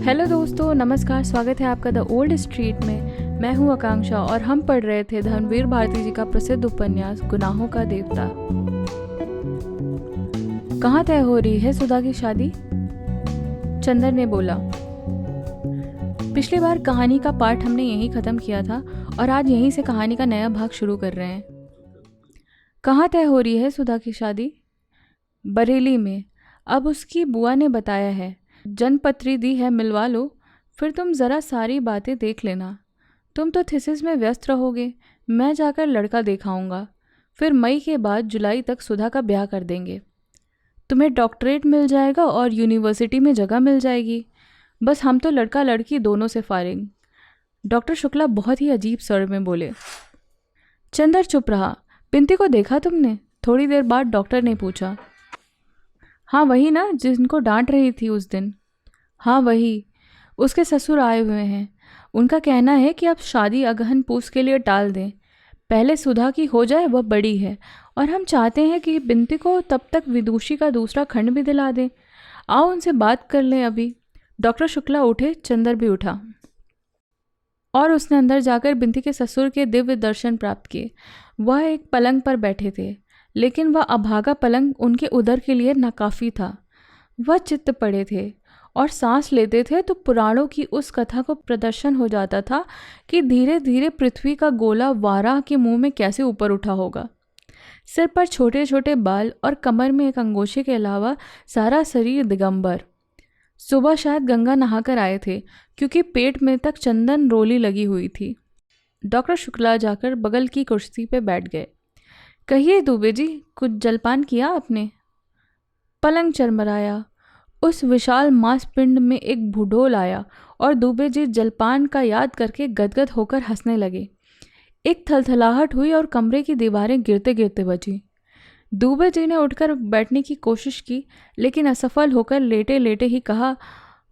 Hello दोस्तों, नमस्कार। स्वागत है आपका द ओल्ड स्ट्रीट में। मैं हूं आकांक्षा और हम पढ़ रहे थे धर्मवीर भारती जी का प्रसिद्ध उपन्यास गुनाहों का देवता। कहाँ तय हो रही है सुधा की शादी? चंदर ने बोला। पिछली बार कहानी का पाठ हमने यहीं खत्म किया था और आज यहीं से कहानी का नया भाग शुरू कर रहे हैं। कहाँ तय हो रही है सुधा की शादी? बरेली में। अब उसकी बुआ ने बताया है, जनपत्री दी है, मिलवा लो। फिर तुम ज़रा सारी बातें देख लेना। तुम तो थीसिस में व्यस्त रहोगे, मैं जाकर लड़का दिखाऊंगा। फिर मई के बाद जुलाई तक सुधा का ब्याह कर देंगे। तुम्हें डॉक्टरेट मिल जाएगा और यूनिवर्सिटी में जगह मिल जाएगी। बस हम तो लड़का लड़की दोनों से फारिग। डॉक्टर शुक्ला बहुत ही अजीब स्वर में बोले। चंदर चुप रहा। पिंती को देखा तुमने? थोड़ी देर बाद डॉक्टर ने पूछा। हाँ वही ना, जिनको डांट रही थी उस दिन। हाँ वही। उसके ससुर आए हुए हैं। उनका कहना है कि आप शादी अगहन पूस के लिए टाल दें, पहले सुधा की हो जाए, वह बड़ी है, और हम चाहते हैं कि बिंती को तब तक विदुषी का दूसरा खंड भी दिला दें। आओ उनसे बात कर लें अभी। डॉक्टर शुक्ला उठे, चंदर भी उठा और उसने अंदर जाकर बिंती के ससुर के दिव्य दर्शन प्राप्त किए। वह एक पलंग पर बैठे थे, लेकिन वह अभागा पलंग उनके उदर के लिए नाकाफी था। वह चित्त पड़े थे और सांस लेते थे तो पुराणों की उस कथा को प्रदर्शन हो जाता था कि धीरे धीरे पृथ्वी का गोला वाराह के मुंह में कैसे ऊपर उठा होगा। सिर पर छोटे छोटे बाल और कमर में एक अंगोछे के अलावा सारा शरीर दिगंबर। सुबह शायद गंगा नहाकर आए थे, क्योंकि पेट में तक चंदन रोली लगी हुई थी। डॉक्टर शुक्ला जाकर बगल की कुर्सी पे बैठ गए। कहिए दुबे जी, कुछ जलपान किया आपने? पलंग चरमराया। उस विशाल मांसपिंड में एक भूडोल आया और दुबे जी जलपान का याद करके गदगद होकर हंसने लगे। एक थलथलाहट हुई और कमरे की दीवारें गिरते गिरते बची। दुबे जी ने उठकर बैठने की कोशिश की, लेकिन असफल होकर लेटे लेटे ही कहा,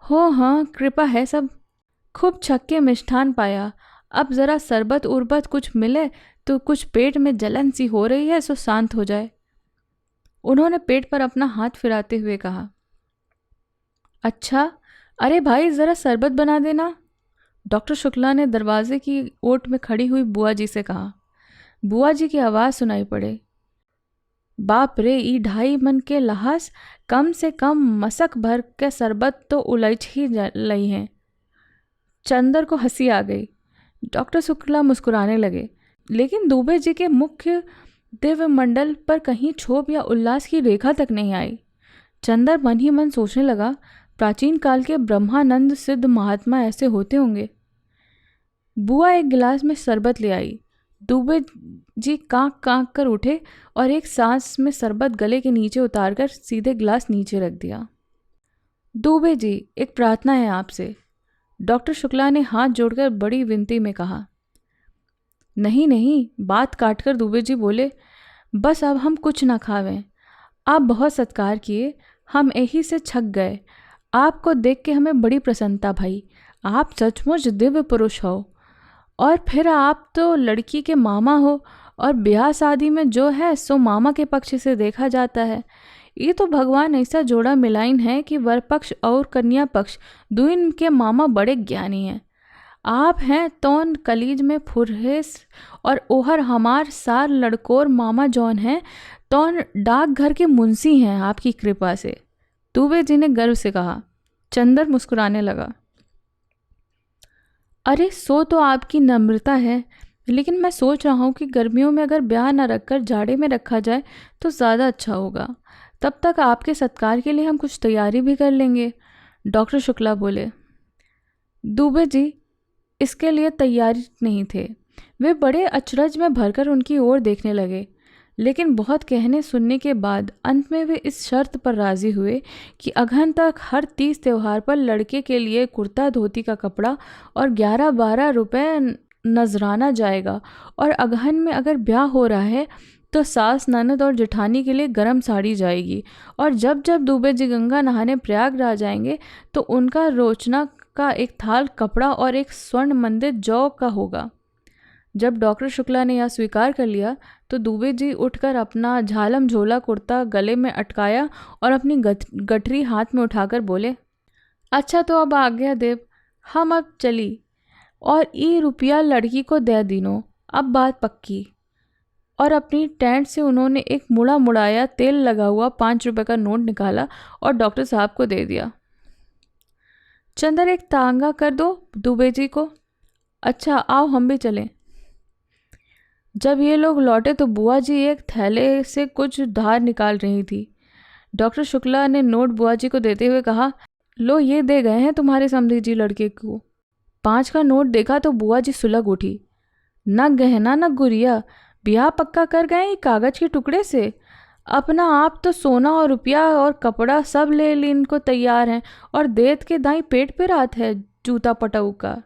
हो हाँ, कृपा है सब। खूब छक्के मिष्ठान पाया। अब ज़रा शरबत उर्बत कुछ मिले तो कुछ पेट में जलन सी हो रही है, सो शांत हो जाए। उन्होंने पेट पर अपना हाथ फिराते हुए कहा। अच्छा, अरे भाई ज़रा शरबत बना देना। डॉक्टर शुक्ला ने दरवाजे की ओट में खड़ी हुई बुआ जी से कहा। बुआ जी की आवाज़ सुनाई पड़े। बाप रे, ई 2.5 मन के लहास, कम से कम मसक भर के शरबत तो उलझ ही लई हैं। चंदर को हंसी आ गई। डॉक्टर शुक्ला मुस्कुराने लगे, लेकिन दुबे जी के मुख्य दिव्य मंडल पर कहीं क्षोभ या उल्लास की रेखा तक नहीं आई। चंदर मन ही मन सोचने लगा, प्राचीन काल के ब्रह्मानंद सिद्ध महात्मा ऐसे होते होंगे। बुआ एक गिलास में शरबत ले आई। दुबे जी कांक कांक कर उठे और एक सांस में शरबत गले के नीचे उतारकर सीधे गिलास नीचे रख दिया। दुबे जी, एक प्रार्थना है आपसे। डॉक्टर शुक्ला ने हाथ जोड़कर बड़ी विनती में कहा। नहीं नहीं, बात काटकर दुबे जी बोले, बस अब हम कुछ ना खावें। आप बहुत सत्कार किए, हम यही से छक गए। आपको देख के हमें बड़ी प्रसन्नता भाई। आप सचमुच दिव्य पुरुष हो। और फिर आप तो लड़की के मामा हो, और ब्याह शादी में जो है सो मामा के पक्ष से देखा जाता है। ये तो भगवान ऐसा जोड़ा मिलाइन है कि वर पक्ष और कन्या पक्ष दुइन के मामा बड़े ज्ञानी हैं। आप हैं तौन कलीज में फुरहेस, और ओहर हमार सार लड़कोर मामा जौन हैं तौन डाकघर के मुंशी हैं आपकी कृपा से। दुबे जी ने गर्व से कहा। चंदर मुस्कुराने लगा। अरे सो तो आपकी नम्रता है, लेकिन मैं सोच रहा हूँ कि गर्मियों में अगर ब्याह न रखकर जाड़े में रखा जाए तो ज़्यादा अच्छा होगा। तब तक आपके सत्कार के लिए हम कुछ तैयारी भी कर लेंगे। डॉक्टर शुक्ला बोले। दुबे जी इसके लिए तैयारी नहीं थे। वे बड़े अचरज में भरकर उनकी ओर देखने लगे, लेकिन बहुत कहने सुनने के बाद अंत में वे इस शर्त पर राज़ी हुए कि अगहन तक हर 30 त्यौहार पर लड़के के लिए कुर्ता धोती का कपड़ा और 11-12 रुपये नजराना जाएगा, और अगहन में अगर ब्याह हो रहा है तो सास ननद और जेठानी के लिए गर्म साड़ी जाएगी, और जब जब दुबे जी गंगा नहाने प्रयागराज जाएंगे तो उनका रोचना का एक थाल कपड़ा और एक स्वर्ण मंदिर जौ का होगा। जब डॉक्टर शुक्ला ने यह स्वीकार कर लिया तो दुबे जी उठकर अपना झालम झोला कुर्ता गले में अटकाया और अपनी गठरी हाथ में उठाकर बोले, अच्छा तो अब आ गया देव, हम अब चली, और ई रुपया लड़की को दे दीनो, अब बात पक्की। और अपनी टेंट से उन्होंने एक मुड़ा मुड़ाया तेल लगा हुआ 5 रुपए का नोट निकाला और डॉक्टर साहब को दे दिया। चंदर एक तांगा कर दो दुबे जी को। अच्छा आओ हम भी चलें। जब ये लोग लौटे तो बुआ जी एक थैले से कुछ धार निकाल रही थी। डॉक्टर शुक्ला ने नोट बुआ जी को देते हुए कहा, लो ये दे गए हैं तुम्हारे समधी जी लड़के को। 5 का नोट देखा तो बुआ जी सुलग उठी। न गहना न गुड़िया, ब्याह पक्का कर गए कागज के टुकड़े से। अपना आप तो सोना और रुपया और कपड़ा सब ले लेन को तैयार हैं, और देत के दाई पेट पे रात है जूता पटाऊ का।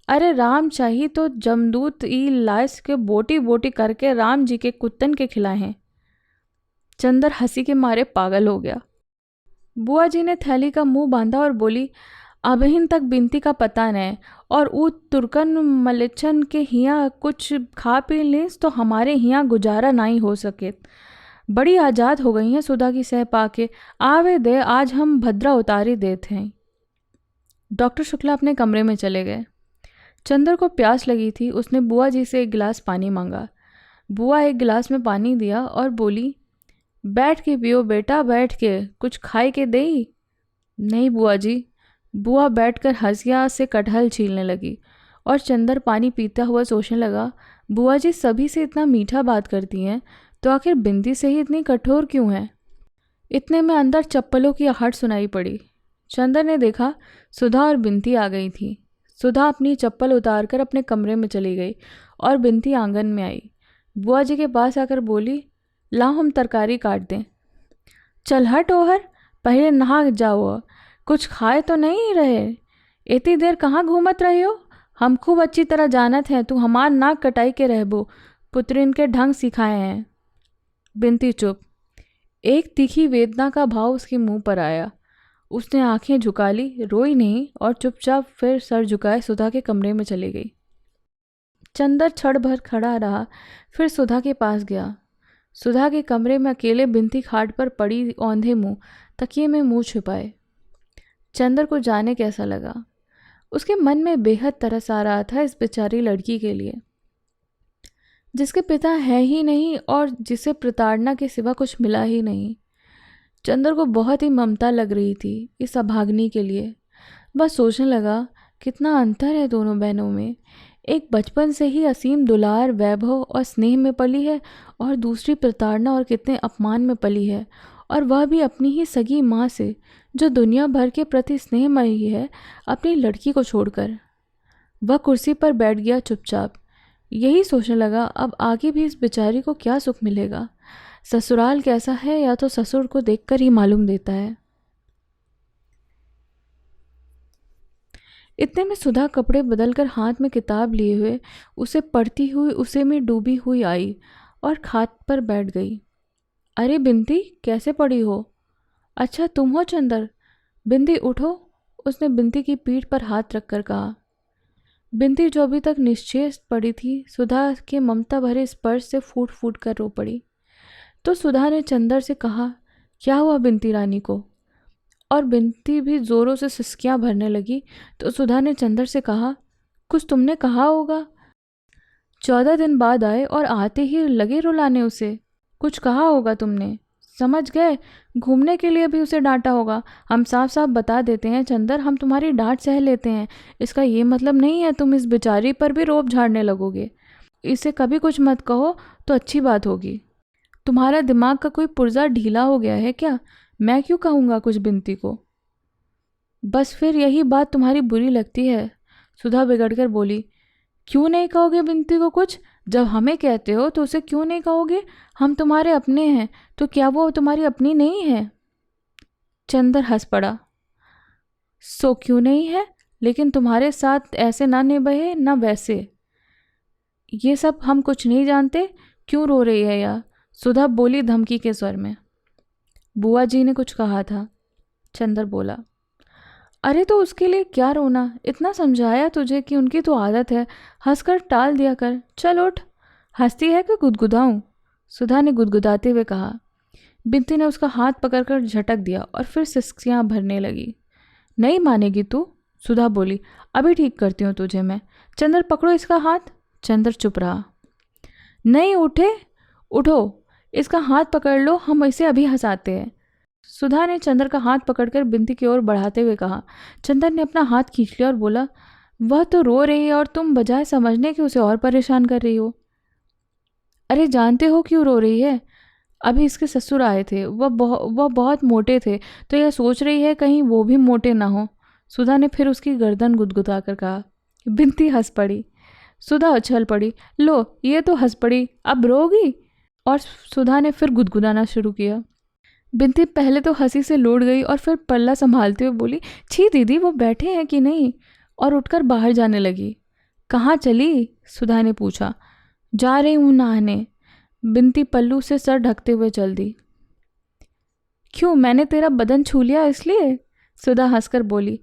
अरे राम चाहिए तो जमदूत ई लाइस के बोटी बोटी करके राम जी के कुत्तन के खिलाए हैं। चंदर हंसी के मारे पागल हो गया। बुआ जी ने थैली का मुंह बांधा और बोली, अबहिन तक बिनती का पता नहीं, और ऊ तुर्कन मलेच्छन के हियाँ कुछ खा पी लें तो हमारे हियाँ गुजारा नहीं हो सके। बड़ी आज़ाद हो गई हैं सुधा की सह पाके, आवे दे आज हम भद्रा उतारी देते हैं। डॉक्टर शुक्ला अपने कमरे में चले गए। चंदर को प्यास लगी थी, उसने बुआ जी से एक गिलास पानी मांगा। बुआ एक गिलास में पानी दिया और बोली, बैठ के पियो बेटा, बैठ के, कुछ खाए के देई। नहीं बुआ जी। बुआ बैठकर हंसिया से कटहल छीलने लगी और चंदर पानी पीता हुआ सोचने लगा, बुआ जी सभी से इतना मीठा बात करती हैं तो आखिर बिंदी से ही इतनी कठोर क्यों है। इतने में अंदर चप्पलों की आहट सुनाई पड़ी। चंदर ने देखा सुधा और बिंती आ गई थी। सुधा अपनी चप्पल उतारकर अपने कमरे में चली गई और बिंती आंगन में आई। बुआ जी के पास आकर बोली, लाओ हम तरकारी काट दें। चल हट ओहर, पहले नहा जाओ, कुछ खाए तो नहीं रहे, इतनी देर कहाँ घूमत रही हो। हम खूब अच्छी तरह जानत हैं तू हमार नाक कटाई के रहबो, पुत्रिन के ढंग सिखाए हैं। बिंती चुप। एक तीखी वेदना का भाव उसके मुंह पर आया। उसने आंखें झुका ली, रोई नहीं और चुपचाप फिर सर झुकाए सुधा के कमरे में चली गई। चंदर क्षण भर खड़ा रहा, फिर सुधा के पास गया। सुधा के कमरे में अकेले बिंती खाट पर पड़ी औंधे मुंह, तकिए में मुंह छुपाए। चंदर को जाने कैसा लगा। उसके मन में बेहद तरस आ रहा था इस बेचारी लड़की के लिए, जिसके पिता है ही नहीं और जिसे प्रताड़ना के सिवा कुछ मिला ही नहीं। चंदर को बहुत ही ममता लग रही थी इस अभाग्नि के लिए। बस सोचने लगा, कितना अंतर है दोनों बहनों में। एक बचपन से ही असीम दुलार, वैभव और स्नेह में पली है, और दूसरी प्रताड़ना और कितने अपमान में पली है, और वह भी अपनी ही सगी माँ से, जो दुनिया भर के प्रति स्नेहमयी है, अपनी लड़की को छोड़कर। वह कुर्सी पर बैठ गया चुपचाप। यही सोचने लगा, अब आगे भी इस बेचारी को क्या सुख मिलेगा। ससुराल कैसा है या तो ससुर को देखकर ही मालूम देता है। इतने में सुधा कपड़े बदलकर हाथ में किताब लिए हुए उसे पढ़ती हुई उसे में डूबी हुई आई और खाट पर बैठ गई। अरे बिंती, कैसे पड़ी हो? अच्छा तुम हो चंदर? बिंती उठो, उसने बिंती की पीठ पर हाथ रखकर कहा। बिंती जो अभी तक निश्चेष्ट पड़ी थी, सुधा के ममता भरे स्पर्श से फूट फूट कर रो पड़ी। तो सुधा ने चंदर से कहा, क्या हुआ बिंती रानी को? और बिंती भी जोरों से सिसकियां भरने लगी। तो सुधा ने चंदर से कहा, कुछ तुमने कहा होगा। 14 दिन बाद आए और आते ही लगे रुलाने उसे। कुछ कहा होगा तुमने, समझ गए। घूमने के लिए भी उसे डांटा होगा। हम साफ साफ बता देते हैं चंदर, हम तुम्हारी डांट सह लेते हैं। इसका ये मतलब नहीं है तुम इस बेचारी पर भी रोब झाड़ने लगोगे। इसे कभी कुछ मत कहो तो अच्छी बात होगी। तुम्हारा दिमाग का कोई पुर्जा ढीला हो गया है क्या? मैं क्यों कहूँगा कुछ बिंती को? बस फिर यही बात तुम्हारी बुरी लगती है। सुधा बिगड़कर बोली, क्यों नहीं कहोगे बिंती को कुछ? जब हमें कहते हो तो उसे क्यों नहीं कहोगे? हम तुम्हारे अपने हैं, तो क्या वो तुम्हारी अपनी नहीं है? चंदर हंस पड़ा। सो क्यों नहीं है, लेकिन तुम्हारे साथ ऐसे ना निभाए ना वैसे। ये सब हम कुछ नहीं जानते। क्यों रो रही है या? सुधा बोली धमकी के स्वर में। बुआ जी ने कुछ कहा था। चंदर बोला, अरे तो उसके लिए क्या रोना, इतना समझाया तुझे कि उनकी तो आदत है, हंसकर टाल दिया कर। चल उठ। हंसती है कि गुदगुदाऊं? सुधा ने गुदगुदाते हुए कहा। बिंती ने उसका हाथ पकड़कर झटक दिया और फिर सिसकियां भरने लगी। नहीं मानेगी तू? सुधा बोली। अभी ठीक करती हूँ तुझे मैं। चंदर पकड़ो इसका हाथ। चंदर चुप रहा। नहीं उठे, उठो, इसका हाथ पकड़ लो, हम इसे अभी हंसाते हैं। सुधा ने चंदर का हाथ पकड़कर बिनती की ओर बढ़ाते हुए कहा। चंदर ने अपना हाथ खींच लिया और बोला, वह तो रो रही है और तुम बजाय समझने के उसे और परेशान कर रही हो। अरे जानते हो क्यों रो रही है? अभी इसके ससुर आए थे, वह बहुत मोटे थे, तो यह सोच रही है कहीं वो भी मोटे ना हो। सुधा ने फिर उसकी गर्दन गुदगुदा कर कहा। बिनती हंस पड़ी। सुधा उछल पड़ी। लो ये तो हंस पड़ी, अब रोगी? और सुधा ने फिर गुदगुदाना शुरू किया। बिनती पहले तो हंसी से लौट गई और फिर पल्ला संभालते हुए बोली, छी दीदी, वो बैठे हैं कि नहीं? और उठकर बाहर जाने लगी। कहाँ चली? सुधा ने पूछा। जा रही हूँ नहाने। बिनती पल्लू से सर ढकते हुए चल दी। क्यों, मैंने तेरा बदन छू लिया इसलिए? सुधा हंसकर बोली।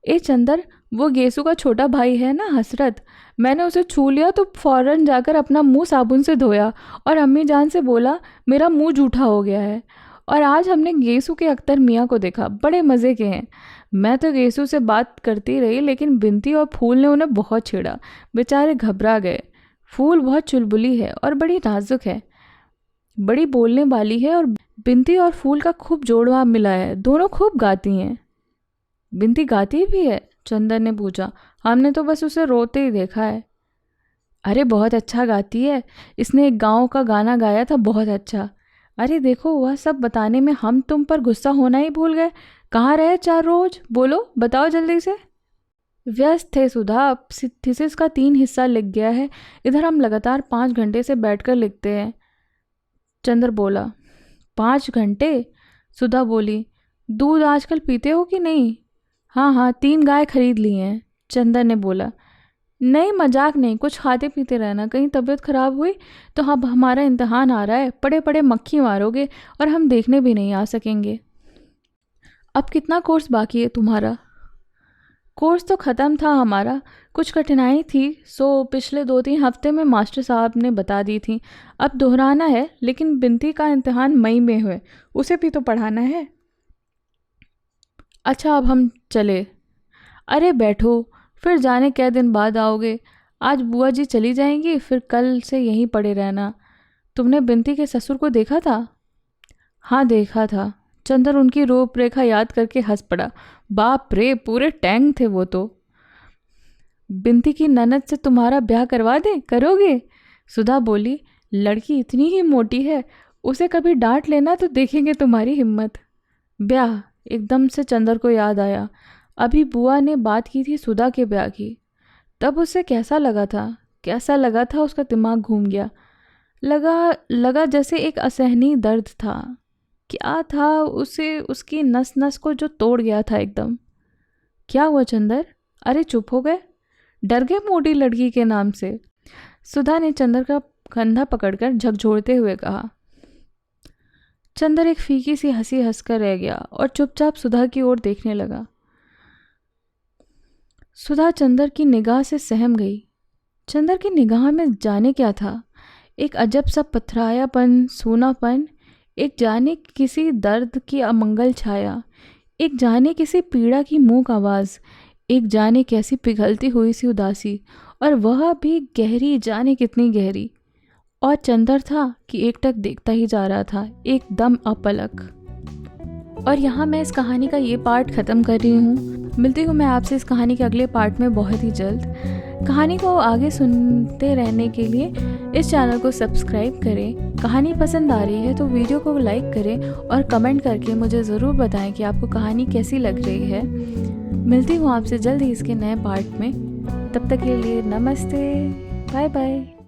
ए चंदर, वो गेसू का छोटा भाई है ना हसरत, मैंने उसे छू लिया तो फौरन जाकर अपना मुंह साबुन से धोया और अम्मी जान से बोला मेरा मुंह जूठा हो गया है। और आज हमने गेसू के अख्तर मियाँ को देखा, बड़े मज़े के हैं। मैं तो गेसू से बात करती रही, लेकिन बिनती और फूल ने उन्हें बहुत छेड़ा। बेचारे घबरा गए। फूल बहुत चुलबुली है और बड़ी नाजुक है, बड़ी बोलने वाली है, और बिनती और फूल का खूब जोड़वा मिला है, दोनों खूब गाती हैं। बिनती गाती भी है? चंदर ने पूछा। हमने तो बस उसे रोते ही देखा है। अरे बहुत अच्छा गाती है, इसने एक गांव का गाना गाया था, बहुत अच्छा। अरे देखो, वह सब बताने में हम तुम पर गुस्सा होना ही भूल गए। कहाँ रहे 4 रोज, बोलो बताओ जल्दी से। व्यस्त थे सुधा, अब थीसिस का 3 हिस्सा लिख गया है, इधर हम लगातार 5 घंटे से बैठकर लिखते हैं। चंदर बोला। 5 घंटे? सुधा बोली। दूध आजकल पीते हो कि नहीं? हाँ हाँ, 3 गाय खरीद ली हैं। चंदर ने बोला। नहीं मजाक नहीं, कुछ खाते पीते रहना, कहीं तबीयत खराब हुई तो अब हमारा इम्तिहान आ रहा है, पड़े पड़े मक्खी मारोगे और हम देखने भी नहीं आ सकेंगे। अब कितना कोर्स बाकी है तुम्हारा? कोर्स तो ख़त्म था हमारा, कुछ कठिनाई थी सो पिछले 2-3 हफ्ते में मास्टर साहब ने बता दी थी। अब दोहराना है, लेकिन बिनती का इम्तिहान मई में हुए, उसे भी तो पढ़ाना है। अच्छा अब हम चले? अरे बैठो, फिर जाने कै दिन बाद आओगे। आज बुआ जी चली जाएंगी, फिर कल से यहीं पड़े रहना। तुमने बिनती के ससुर को देखा था? हाँ देखा था। चंदर उनकी रूपरेखा याद करके हंस पड़ा। बाप रे, पूरे टैंक थे वो तो। बिनती की ननद से तुम्हारा ब्याह करवा दें, करोगे? सुधा बोली। लड़की इतनी ही मोटी है, उसे कभी डांट लेना तो देखेंगे तुम्हारी हिम्मत। ब्याह? एकदम से चंदर को याद आया, अभी बुआ ने बात की थी सुधा के ब्याह की। तब उसे कैसा लगा था? कैसा लगा था? उसका दिमाग घूम गया। लगा जैसे एक असहनीय दर्द था। क्या था उसे, उसकी नस नस को जो तोड़ गया था एकदम। क्या हुआ चंदर? अरे चुप हो गए, डर गए मोटी लड़की के नाम से? सुधा ने चंदर का कंधा पकड़कर झकझोरते हुए कहा। चंदर एक फीकी सी हंसी हंसकर रह गया और चुपचाप सुधा की ओर देखने लगा। सुधा चंदर की निगाह से सहम गई। चंदर की निगाह में जाने क्या था, एक अजब सा पथरायापन, सूनापन, एक जाने किसी दर्द की अमंगल छाया, एक जाने किसी पीड़ा की मूक आवाज़, एक जाने कैसी पिघलती हुई सी उदासी, और वह भी गहरी, जाने कितनी गहरी। और चंदर था कि एकटक देखता ही जा रहा था, एकदम अपलक। और यहाँ मैं इस कहानी का ये पार्ट ख़त्म कर रही हूँ। मिलती हूँ मैं आपसे इस कहानी के अगले पार्ट में बहुत ही जल्द। कहानी को आगे सुनते रहने के लिए इस चैनल को सब्सक्राइब करें। कहानी पसंद आ रही है तो वीडियो को लाइक करें और कमेंट करके मुझे ज़रूर बताएं कि आपको कहानी कैसी लग रही है। मिलती हूँ आपसे जल्द ही इसके नए पार्ट में। तब तक के लिए नमस्ते, बाय बाय।